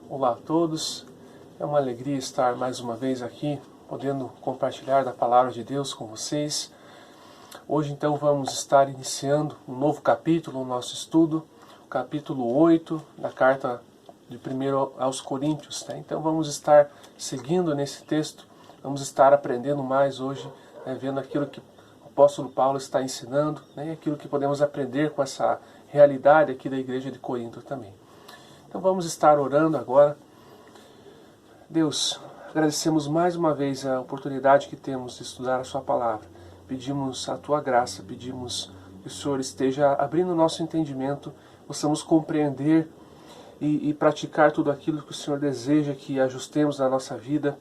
Olá a todos, é uma alegria estar mais uma vez aqui, podendo compartilhar da Palavra de Deus com vocês. Hoje então vamos estar iniciando um novo capítulo no nosso estudo, o capítulo 8 da carta de 1 aos Coríntios. Então vamos estar seguindo nesse texto, vamos estar aprendendo mais hoje, vendo aquilo que o apóstolo Paulo está ensinando, e aquilo que podemos aprender com essa realidade aqui da igreja de Corinto também. Então vamos estar orando agora. Deus, agradecemos mais uma vez a oportunidade que temos de estudar a sua palavra. Pedimos a tua graça, pedimos que o Senhor esteja abrindo o nosso entendimento, possamos compreender e praticar tudo aquilo que o Senhor deseja que ajustemos na nossa vida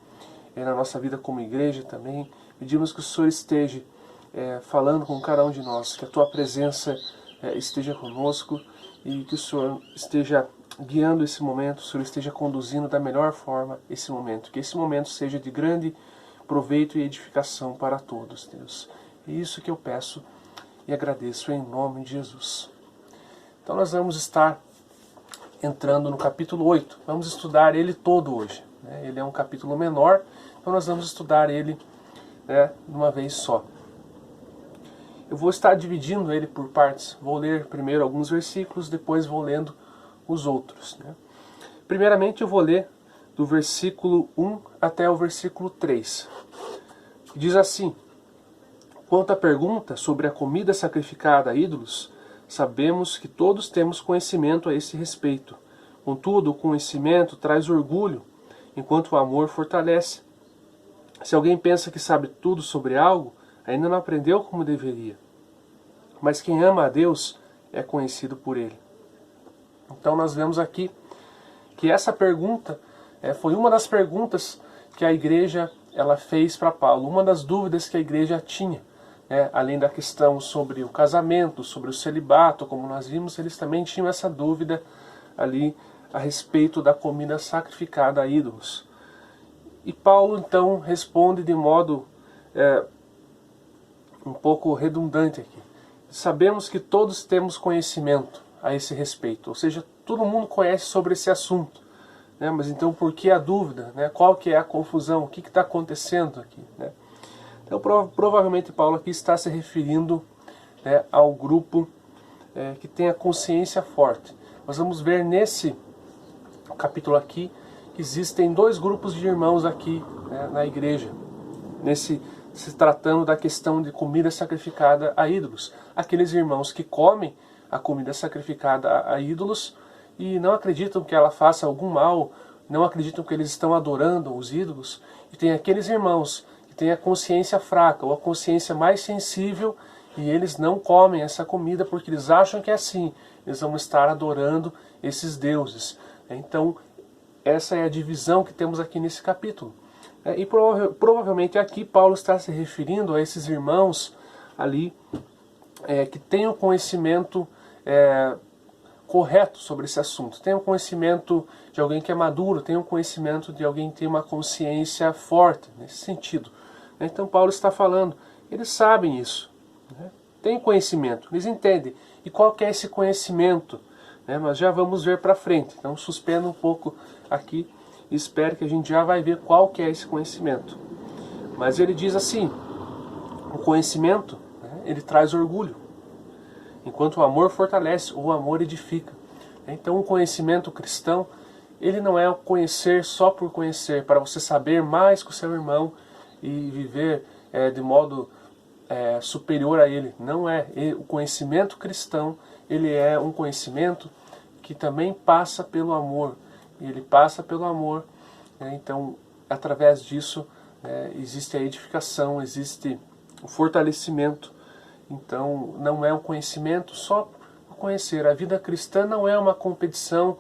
como igreja também. Pedimos que o Senhor esteja falando com cada um de nós, que a tua presença esteja conosco e que o Senhor esteja guiando esse momento, o Senhor esteja conduzindo da melhor forma esse momento. Que esse momento seja de grande proveito e edificação para todos, Deus. É isso que eu peço e agradeço em nome de Jesus. Então nós vamos estar entrando no capítulo 8. Vamos estudar ele todo hoje. Ele é um capítulo menor, então nós vamos estudar ele de uma vez só. Eu vou estar dividindo ele por partes. Vou ler primeiro alguns versículos, depois vou lendo os outros. Primeiramente eu vou ler do versículo 1 até o versículo 3. Diz assim: quanto à pergunta sobre a comida sacrificada a ídolos, sabemos que todos temos conhecimento a esse respeito. Contudo, o conhecimento traz orgulho, enquanto o amor fortalece. Se alguém pensa que sabe tudo sobre algo, ainda não aprendeu como deveria. Mas quem ama a Deus é conhecido por Ele. Então nós vemos aqui que essa pergunta foi uma das perguntas que a igreja ela fez para Paulo, uma das dúvidas que a igreja tinha. Além da questão sobre o casamento, sobre o celibato, como nós vimos, eles também tinham essa dúvida ali a respeito da comida sacrificada a ídolos. E Paulo então responde de modo um pouco redundante aqui. Sabemos que todos temos conhecimento a esse respeito, ou seja, todo mundo conhece sobre esse assunto, mas então por que a dúvida? Qual que é a confusão? O que está acontecendo aqui? Então provavelmente Paulo aqui está se referindo ao grupo que tem a consciência forte. Nós vamos ver nesse capítulo aqui que existem dois grupos de irmãos aqui na igreja, se tratando da questão de comida sacrificada a ídolos. Aqueles irmãos que comem a comida sacrificada a ídolos e não acreditam que ela faça algum mal, não acreditam que eles estão adorando os ídolos. E tem aqueles irmãos que têm a consciência fraca ou a consciência mais sensível e eles não comem essa comida porque eles acham que é assim, eles vão estar adorando esses deuses. Então essa é a divisão que temos aqui nesse capítulo. E provavelmente aqui Paulo está se referindo a esses irmãos ali que têm o conhecimento correto sobre esse assunto. Tem um conhecimento de alguém que é maduro, tem um conhecimento de alguém que tem uma consciência forte, nesse sentido. Então Paulo está falando, eles sabem isso, tem conhecimento, eles entendem. E qual que é esse conhecimento? Mas já vamos ver para frente, então suspenda um pouco aqui e espero que a gente já vai ver qual que é esse conhecimento. Mas ele diz assim, o conhecimento, ele traz orgulho. Enquanto o amor fortalece, o amor edifica. Então o conhecimento cristão, ele não é o conhecer só por conhecer, para você saber mais que o seu irmão e viver de modo superior a ele. Não é. O conhecimento cristão, ele é um conhecimento que também passa pelo amor. E ele passa pelo amor. Então, através disso, existe a edificação, existe o fortalecimento. Então, não é um conhecimento só por conhecer. A vida cristã não é uma competição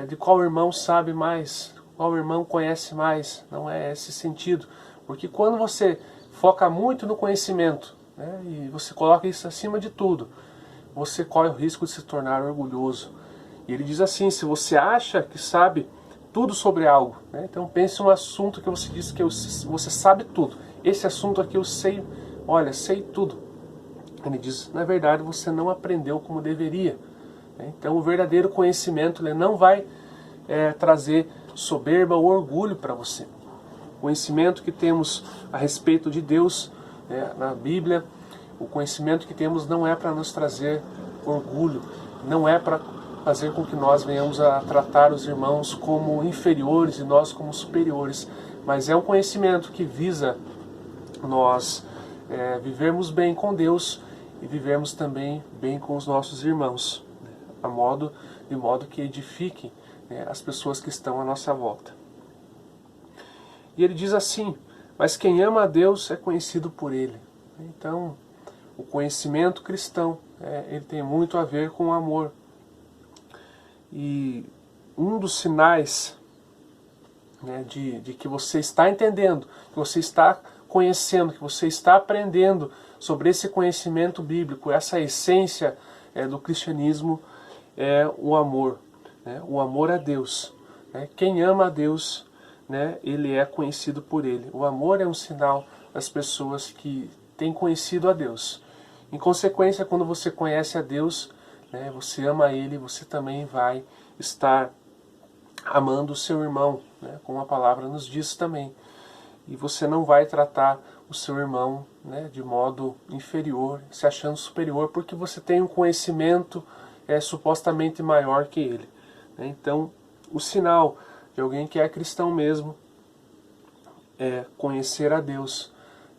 de qual irmão sabe mais, qual irmão conhece mais. Não é esse sentido. Porque quando você foca muito no conhecimento, e você coloca isso acima de tudo, você corre o risco de se tornar orgulhoso. E ele diz assim, se você acha que sabe tudo sobre algo, então pense um assunto que você diz que você sabe tudo. Esse assunto aqui eu sei, olha, sei tudo. Ele diz, na verdade, você não aprendeu como deveria. Então, o verdadeiro conhecimento ele não vai trazer soberba ou orgulho para você. O conhecimento que temos a respeito de Deus, na Bíblia, o conhecimento que temos não é para nos trazer orgulho, não é para fazer com que nós venhamos a tratar os irmãos como inferiores e nós como superiores, mas é um conhecimento que visa nós vivermos bem com Deus e vivermos também bem com os nossos irmãos, de modo que edifique as pessoas que estão à nossa volta. E ele diz assim: mas quem ama a Deus é conhecido por Ele. Então, o conhecimento cristão, ele tem muito a ver com o amor. E um dos sinais de que você está entendendo, que você está conhecendo, que você está aprendendo sobre esse conhecimento bíblico, essa essência do cristianismo, é o amor. O amor a Deus. Quem ama a Deus, ele é conhecido por Ele. O amor é um sinal das pessoas que têm conhecido a Deus. Em consequência, quando você conhece a Deus, você ama Ele, você também vai estar amando o seu irmão, como a palavra nos diz também. E você não vai tratar o seu irmão de modo inferior, se achando superior, porque você tem um conhecimento supostamente maior que ele. Então, o sinal de alguém que é cristão mesmo é conhecer a Deus.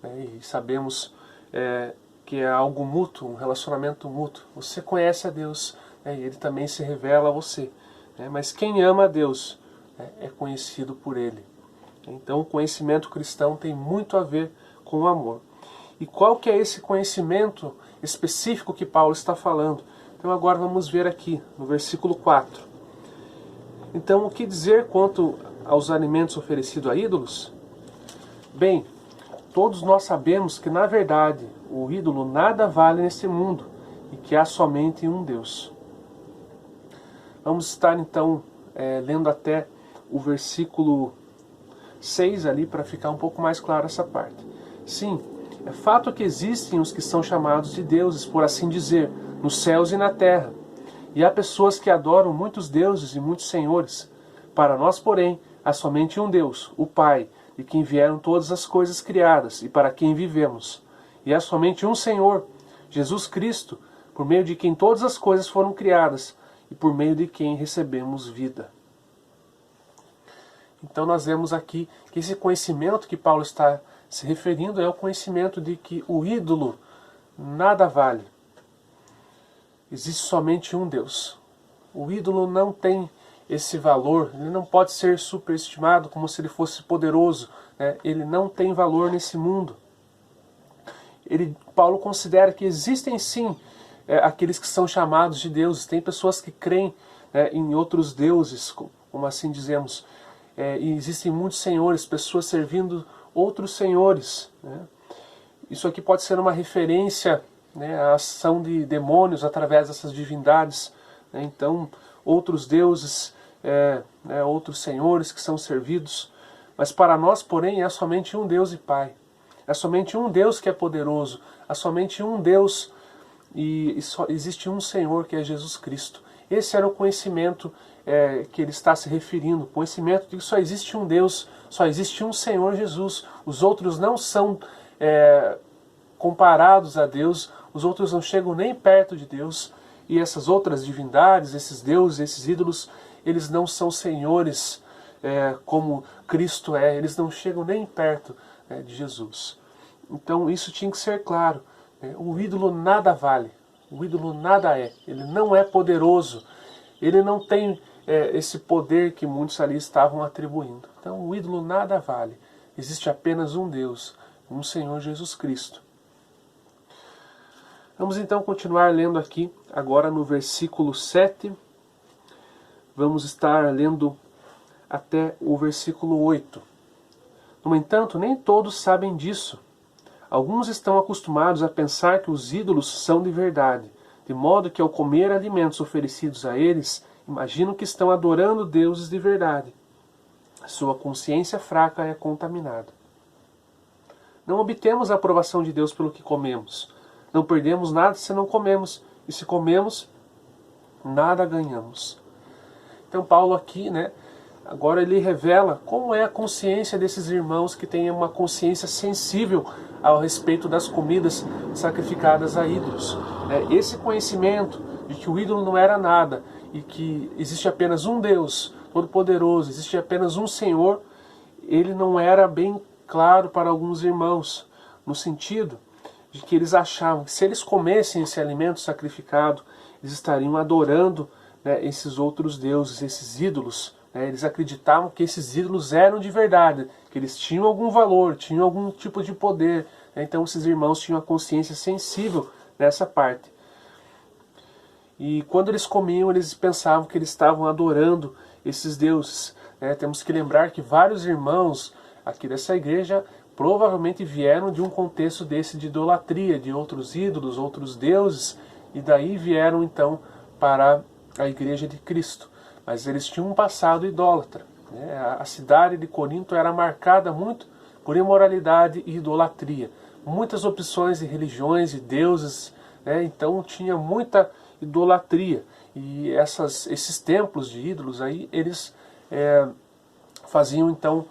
E sabemos que é algo mútuo, um relacionamento mútuo. Você conhece a Deus, e Ele também se revela a você. Mas quem ama a Deus é conhecido por Ele. Então o conhecimento cristão tem muito a ver com o amor. E qual que é esse conhecimento específico que Paulo está falando? Então agora vamos ver aqui no versículo 4. Então o que dizer quanto aos alimentos oferecidos a ídolos? Bem, todos nós sabemos que na verdade o ídolo nada vale nesse mundo e que há somente um Deus. Vamos estar então lendo até o versículo 6 ali para ficar um pouco mais claro essa parte. Sim, é fato que existem os que são chamados de deuses, por assim dizer, nos céus e na terra. E há pessoas que adoram muitos deuses e muitos senhores. Para nós, porém, há somente um Deus, o Pai, de quem vieram todas as coisas criadas e para quem vivemos. E há somente um Senhor, Jesus Cristo, por meio de quem todas as coisas foram criadas e por meio de quem recebemos vida. Então nós vemos aqui que esse conhecimento que Paulo está se referindo é o conhecimento de que o ídolo nada vale. Existe somente um Deus. O ídolo não tem esse valor, ele não pode ser superestimado como se ele fosse poderoso. Ele não tem valor nesse mundo. Paulo considera que existem sim aqueles que são chamados de deuses. Tem pessoas que creem em outros deuses, como assim dizemos. E existem muitos senhores, pessoas servindo outros senhores. Isso aqui pode ser uma referência à ação de demônios através dessas divindades. Então, outros deuses, outros senhores que são servidos. Mas para nós, porém, é somente um Deus e Pai. É somente um Deus que é poderoso. Há somente um Deus e só existe um Senhor que é Jesus Cristo. Esse era o conhecimento que ele está se referindo. O conhecimento de que só existe um Deus, só existe um Senhor Jesus. Os outros não são comparados a Deus, os outros não chegam nem perto de Deus. E essas outras divindades, esses deuses, esses ídolos, eles não são senhores como Cristo é, eles não chegam nem perto de Jesus. Então isso tinha que ser claro. O ídolo nada vale, o ídolo nada é, ele não é poderoso, ele não tem esse poder que muitos ali estavam atribuindo. Então o ídolo nada vale, existe apenas um Deus, um Senhor Jesus Cristo. Vamos então continuar lendo aqui, agora no versículo 7, vamos estar lendo até o versículo 8. No entanto, nem todos sabem disso. Alguns estão acostumados a pensar que os ídolos são de verdade, de modo que ao comer alimentos oferecidos a eles, imaginam que estão adorando deuses de verdade. Sua consciência fraca é contaminada. Não obtemos a aprovação de Deus pelo que comemos. Não perdemos nada se não comemos, e se comemos, nada ganhamos. Então Paulo aqui, Agora ele revela como é a consciência desses irmãos que têm uma consciência sensível ao respeito das comidas sacrificadas a ídolos. Esse conhecimento de que o ídolo não era nada e que existe apenas um Deus Todo-Poderoso, existe apenas um Senhor, ele não era bem claro para alguns irmãos, no sentido de que eles achavam que se eles comessem esse alimento sacrificado, eles estariam adorando, né, esses outros deuses, esses ídolos. Eles acreditavam que esses ídolos eram de verdade, que eles tinham algum valor, tinham algum tipo de poder. Então esses irmãos tinham a consciência sensível nessa parte. E quando eles comiam, eles pensavam que eles estavam adorando esses deuses. Temos que lembrar que vários irmãos aqui dessa igreja provavelmente vieram de um contexto desse de idolatria, de outros ídolos, outros deuses, e daí vieram então para a igreja de Cristo. Mas eles tinham um passado idólatra. A cidade de Corinto era marcada muito por imoralidade e idolatria. Muitas opções de religiões e deuses, então tinha muita idolatria. E esses templos de ídolos aí, eles faziam então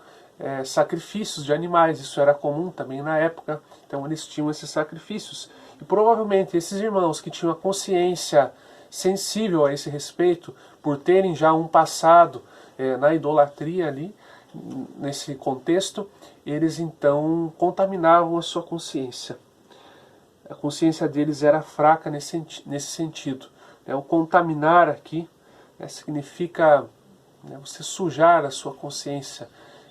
sacrifícios de animais. Isso era comum também na época. Então eles tinham esses sacrifícios. E provavelmente esses irmãos que tinham a consciência sensível a esse respeito, por terem já um passado na idolatria ali, nesse contexto, eles então contaminavam a sua consciência. A consciência deles era fraca nesse sentido. O contaminar aqui significa você sujar a sua consciência,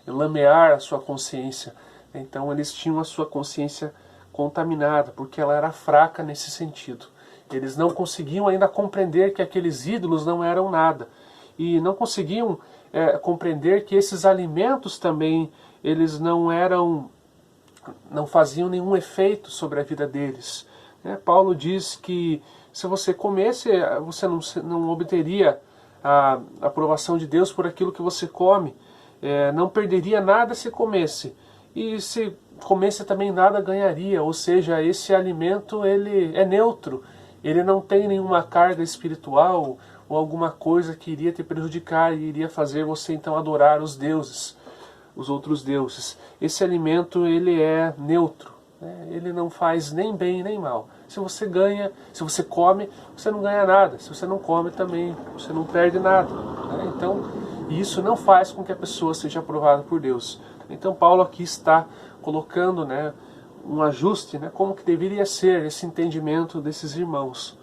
lamear a sua consciência. Então eles tinham a sua consciência contaminada, porque ela era fraca nesse sentido. Eles não conseguiam ainda compreender que aqueles ídolos não eram nada. E não conseguiam compreender que esses alimentos também, eles não faziam nenhum efeito sobre a vida deles. Paulo diz que se você comesse, você não obteria a aprovação de Deus por aquilo que você come. Não perderia nada se comesse. E se comesse também nada ganharia. Ou seja, esse alimento ele é neutro. Ele não tem nenhuma carga espiritual ou alguma coisa que iria te prejudicar e iria fazer você então adorar os deuses, os outros deuses. Esse alimento ele é neutro, ele não faz nem bem nem mal. Se você come, você não ganha nada. Se você não come também, você não perde nada. Então, isso não faz com que a pessoa seja aprovada por Deus. Então Paulo aqui está colocando um ajuste, como que deveria ser esse entendimento desses irmãos.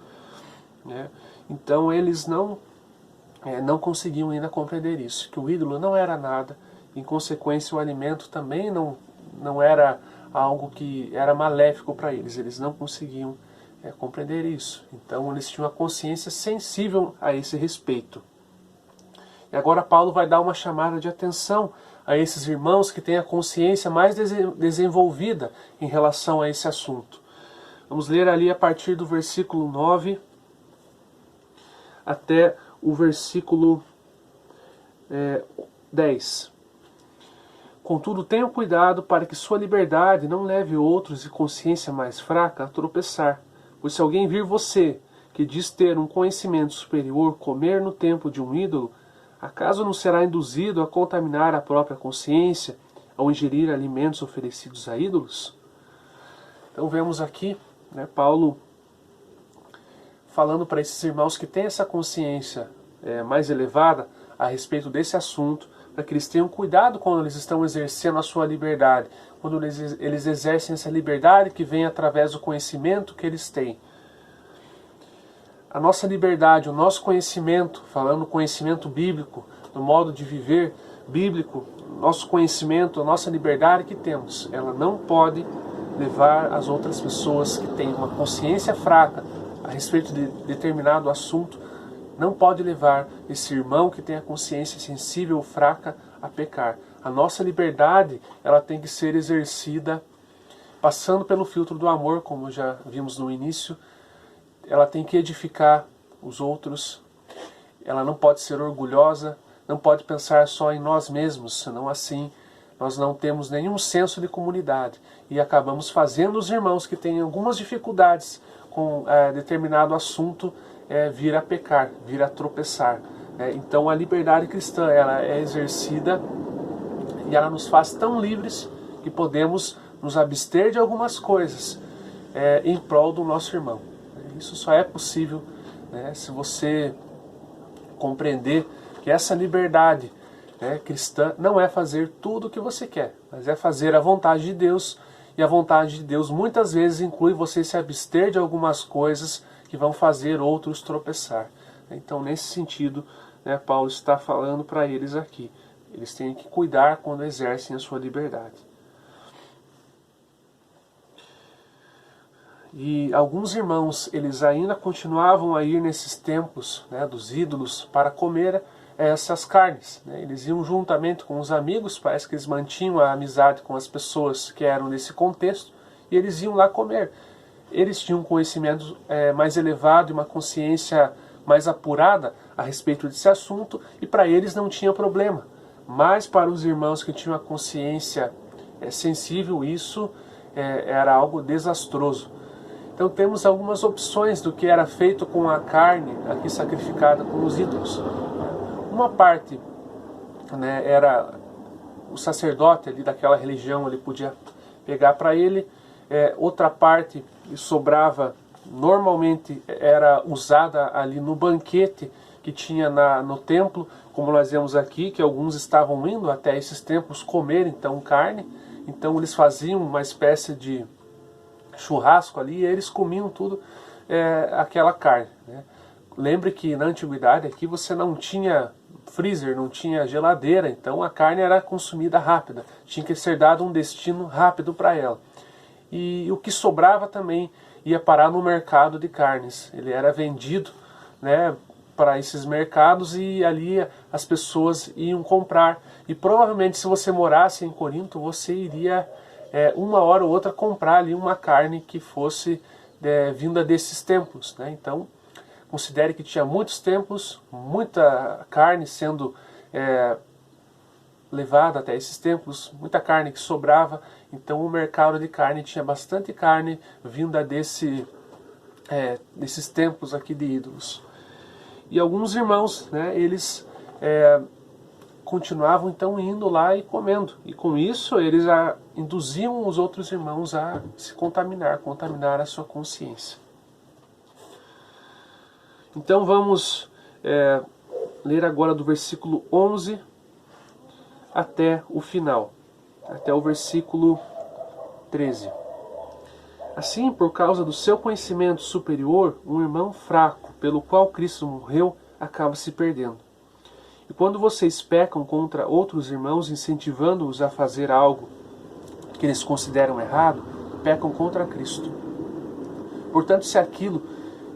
Então eles não conseguiam ainda compreender isso, que o ídolo não era nada, em consequência o alimento também não era algo que era maléfico para eles não conseguiam compreender isso. Então eles tinham a consciência sensível a esse respeito. E agora Paulo vai dar uma chamada de atenção a esses irmãos que têm a consciência mais desenvolvida em relação a esse assunto. Vamos ler ali a partir do versículo 9 até o versículo 10. Contudo, tenham cuidado para que sua liberdade não leve outros de consciência mais fraca a tropeçar. Pois se alguém vir você, que diz ter um conhecimento superior, comer no templo de um ídolo, acaso não será induzido a contaminar a própria consciência ao ingerir alimentos oferecidos a ídolos? Então vemos aqui Paulo falando para esses irmãos que têm essa consciência mais elevada a respeito desse assunto, para que eles tenham cuidado quando eles estão exercendo a sua liberdade, quando eles exercem essa liberdade que vem através do conhecimento que eles têm. A nossa liberdade, o nosso conhecimento, falando conhecimento bíblico, do modo de viver bíblico, nosso conhecimento, a nossa liberdade que temos, ela não pode levar as outras pessoas que têm uma consciência fraca a respeito de determinado assunto, não pode levar esse irmão que tem a consciência sensível ou fraca a pecar. A nossa liberdade, ela tem que ser exercida passando pelo filtro do amor, como já vimos no início. Ela tem que edificar os outros, ela não pode ser orgulhosa, não pode pensar só em nós mesmos, senão assim nós não temos nenhum senso de comunidade e acabamos fazendo os irmãos que têm algumas dificuldades com determinado assunto vir a pecar, vir a tropeçar. Então a liberdade cristã, ela é exercida e ela nos faz tão livres que podemos nos abster de algumas coisas em prol do nosso irmão. Isso só é possível se você compreender que essa liberdade cristã não é fazer tudo o que você quer, mas é fazer a vontade de Deus, e a vontade de Deus muitas vezes inclui você se abster de algumas coisas que vão fazer outros tropeçar. Então, nesse sentido, Paulo está falando para eles aqui. Eles têm que cuidar quando exercem a sua liberdade. E alguns irmãos, eles ainda continuavam a ir nesses templos dos ídolos para comer essas carnes. Eles iam juntamente com os amigos, parece que eles mantinham a amizade com as pessoas que eram nesse contexto, e eles iam lá comer. Eles tinham um conhecimento mais elevado e uma consciência mais apurada a respeito desse assunto, e para eles não tinha problema. Mas para os irmãos que tinham a consciência sensível, isso era algo desastroso. Então temos algumas opções do que era feito com a carne aqui sacrificada com os ídolos. Uma parte era o sacerdote ali daquela religião, ele podia pegar para ele. Outra parte que sobrava normalmente era usada ali no banquete que tinha no templo, como nós vemos aqui, que alguns estavam indo até esses templos comer então carne. Então eles faziam uma espécie de churrasco ali, e eles comiam tudo aquela carne. Lembre que na antiguidade aqui você não tinha freezer, não tinha geladeira, então a carne era consumida rápida, tinha que ser dado um destino rápido para ela. E o que sobrava também ia parar no mercado de carnes, ele era vendido para esses mercados, e ali as pessoas iam comprar. E provavelmente se você morasse em Corinto, você iria uma hora ou outra comprar ali uma carne que fosse vinda desses templos. Então, considere que tinha muitos templos, muita carne sendo levada até esses templos, muita carne que sobrava. Então o mercado de carne tinha bastante carne vinda desses templos aqui de ídolos. E alguns irmãos, eles continuavam então indo lá e comendo. E com isso eles induziam os outros irmãos a se contaminar a sua consciência. Então vamos ler agora do versículo 11 até o final, até o versículo 13. Assim, por causa do seu conhecimento superior, um irmão fraco, pelo qual Cristo morreu, acaba se perdendo. E quando vocês pecam contra outros irmãos, incentivando-os a fazer algo que eles consideram errado, pecam contra Cristo. Portanto, se aquilo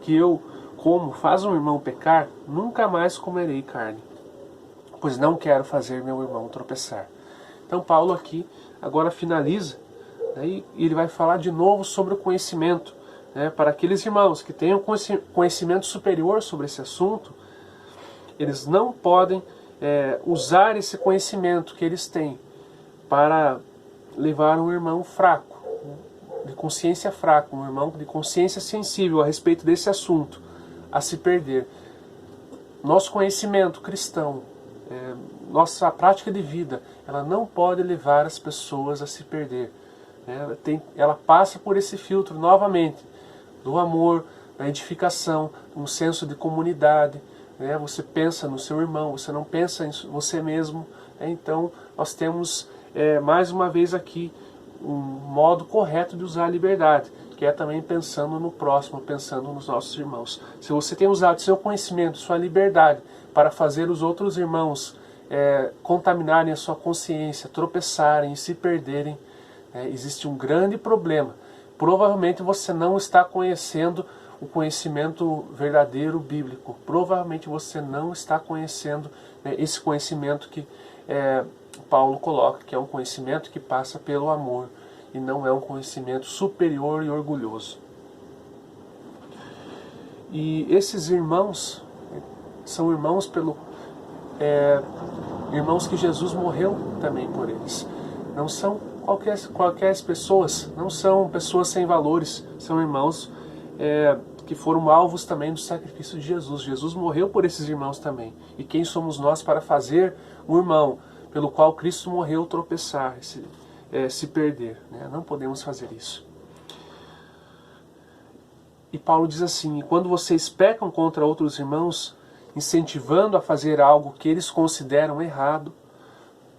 que eu como faz um irmão pecar, nunca mais comerei carne, pois não quero fazer meu irmão tropeçar. Então Paulo aqui agora finaliza, e ele vai falar de novo sobre o conhecimento, para aqueles irmãos que tenham conhecimento superior sobre esse assunto. Eles não podem usar esse conhecimento que eles têm para levar um irmão fraco, de consciência fraca, um irmão de consciência sensível a respeito desse assunto, a se perder. Nosso conhecimento cristão, nossa prática de vida, ela não pode levar as pessoas a se perder. Ela passa por esse filtro novamente, do amor, da edificação, um senso de comunidade. Você pensa no seu irmão, você não pensa em você mesmo. Então nós temos mais uma vez aqui um modo correto de usar a liberdade, que é também pensando no próximo, pensando nos nossos irmãos. Se você tem usado seu conhecimento, sua liberdade para fazer os outros irmãos contaminarem a sua consciência, tropeçarem e se perderem, existe um grande problema. Provavelmente você não está conhecendo o conhecimento verdadeiro bíblico. Provavelmente você não está conhecendo esse conhecimento que Paulo coloca, que é um conhecimento que passa pelo amor e não é um conhecimento superior e orgulhoso. E esses irmãos são irmãos irmãos que Jesus morreu também por eles. Não são qualquer pessoas, não são pessoas sem valores, são irmãos que foram alvos também do sacrifício de Jesus. Jesus morreu por esses irmãos também. E quem somos nós para fazer um irmão pelo qual Cristo morreu tropeçar, se perder? Né? Não podemos fazer isso. E Paulo diz assim: quando vocês pecam contra outros irmãos, incentivando a fazer algo que eles consideram errado,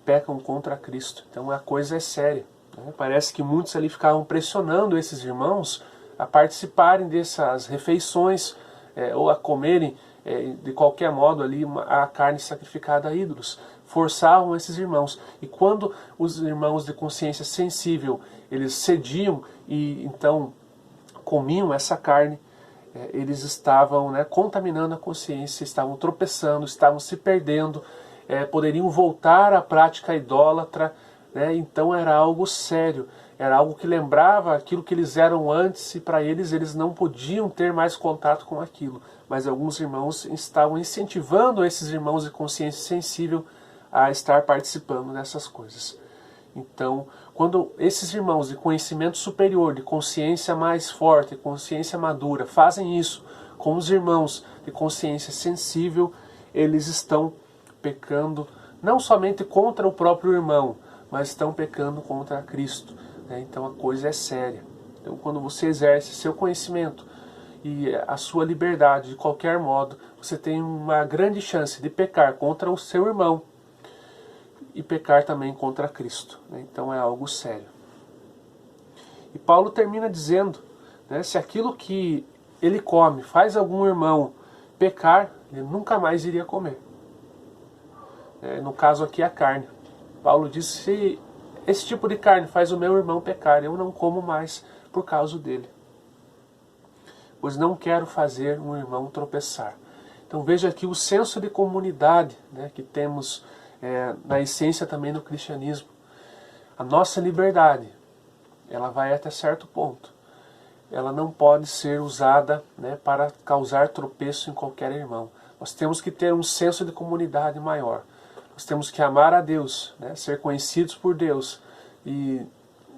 pecam contra Cristo. Então a coisa é séria. Né? Parece que muitos ali ficavam pressionando esses irmãos a participarem dessas refeições, ou a comerem de qualquer modo ali a carne sacrificada a ídolos. Forçavam esses irmãos. E quando os irmãos de consciência sensível, eles cediam e então comiam essa carne, eles estavam, né, contaminando a consciência, estavam tropeçando, estavam se perdendo, poderiam voltar à prática idólatra, né? Então era algo sério, era algo que lembrava aquilo que eles eram antes, e para eles não podiam ter mais contato com aquilo. Mas alguns irmãos estavam incentivando esses irmãos de consciência sensível a estar participando dessas coisas. Então, quando esses irmãos de conhecimento superior, de consciência mais forte, consciência madura, fazem isso com os irmãos de consciência sensível, eles estão pecando não somente contra o próprio irmão, mas estão pecando contra Cristo. Né? Então a coisa é séria. Então, quando você exerce seu conhecimento e a sua liberdade de qualquer modo, você tem uma grande chance de pecar contra o seu irmão e pecar também contra Cristo. Né? Então é algo sério. E Paulo termina dizendo, né, se aquilo que ele come faz algum irmão pecar, ele nunca mais iria comer. No caso aqui a carne. Paulo diz: se esse tipo de carne faz o meu irmão pecar, eu não como mais por causa dele, pois não quero fazer um irmão tropeçar. Então veja aqui o senso de comunidade, né, que temos na essência também do cristianismo. A nossa liberdade, ela vai até certo ponto. Ela não pode ser usada, né, para causar tropeço em qualquer irmão. Nós temos que ter um senso de comunidade maior. Nós temos que amar a Deus, né, ser conhecidos por Deus e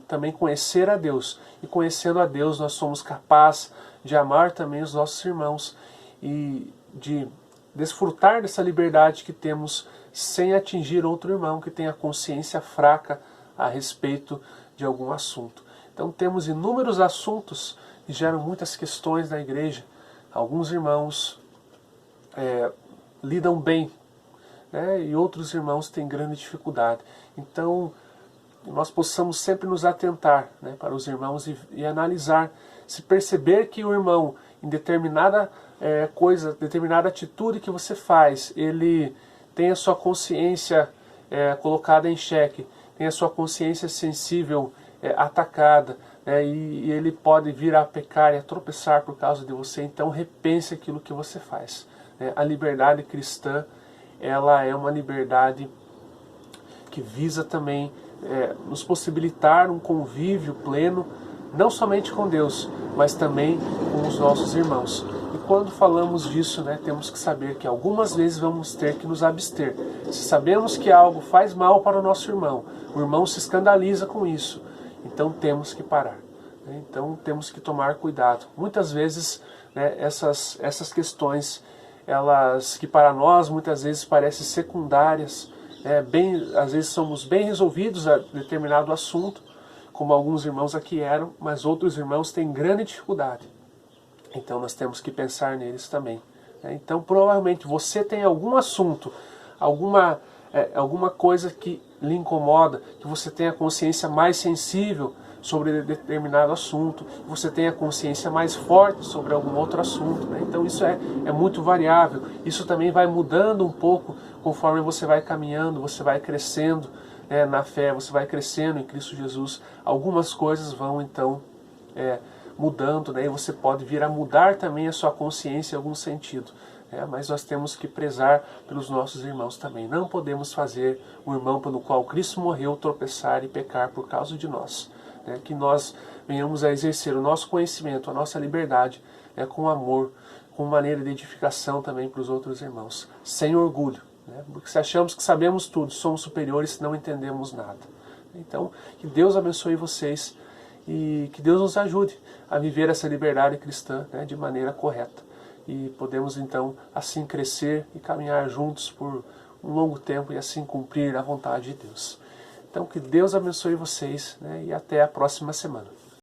também conhecer a Deus. E conhecendo a Deus, nós somos capazes de amar também os nossos irmãos e de desfrutar dessa liberdade que temos sem atingir outro irmão que tenha consciência fraca a respeito de algum assunto. Então temos inúmeros assuntos que geram muitas questões na igreja. Alguns irmãos lidam bem, né, e outros irmãos têm grande dificuldade. Então nós possamos sempre nos atentar, né, para os irmãos e analisar, se perceber que o irmão em determinada coisa, determinada atitude que você faz, ele tem a sua consciência colocada em xeque, tem a sua consciência sensível atacada, e ele pode vir a pecar e a tropeçar por causa de você. Então repense aquilo que você faz. A liberdade cristã, ela é uma liberdade que visa também nos possibilitar um convívio pleno, não somente com Deus, mas também com os nossos irmãos. E quando falamos disso, né, temos que saber que algumas vezes vamos ter que nos abster. Se sabemos que algo faz mal para o nosso irmão, o irmão se escandaliza com isso, então temos que parar. Então temos que tomar cuidado. Muitas vezes, né, essas questões, elas que para nós muitas vezes parecem secundárias, às vezes somos bem resolvidos a determinado assunto, como alguns irmãos aqui eram, mas outros irmãos têm grande dificuldade. Então nós temos que pensar neles também. Então provavelmente você tem algum assunto, alguma coisa que lhe incomoda, que você tenha consciência mais sensível sobre determinado assunto, que você tenha consciência mais forte sobre algum outro assunto. Então isso é muito variável. Isso também vai mudando um pouco conforme você vai caminhando, você vai crescendo na fé, você vai crescendo em Cristo Jesus. Algumas coisas vão então mudando, e você pode vir a mudar também a sua consciência em algum sentido. Mas nós temos que prezar pelos nossos irmãos também. Não podemos fazer o irmão pelo qual Cristo morreu tropeçar e pecar por causa de nós. Que nós venhamos a exercer o nosso conhecimento, a nossa liberdade, com amor, com maneira de edificação também para os outros irmãos, sem orgulho. Porque se achamos que sabemos tudo, somos superiores se não entendemos nada. Então, que Deus abençoe vocês e que Deus nos ajude a viver essa liberdade cristã, né, de maneira correta. E podemos então assim crescer e caminhar juntos por um longo tempo e assim cumprir a vontade de Deus. Então que Deus abençoe vocês, né, e até a próxima semana.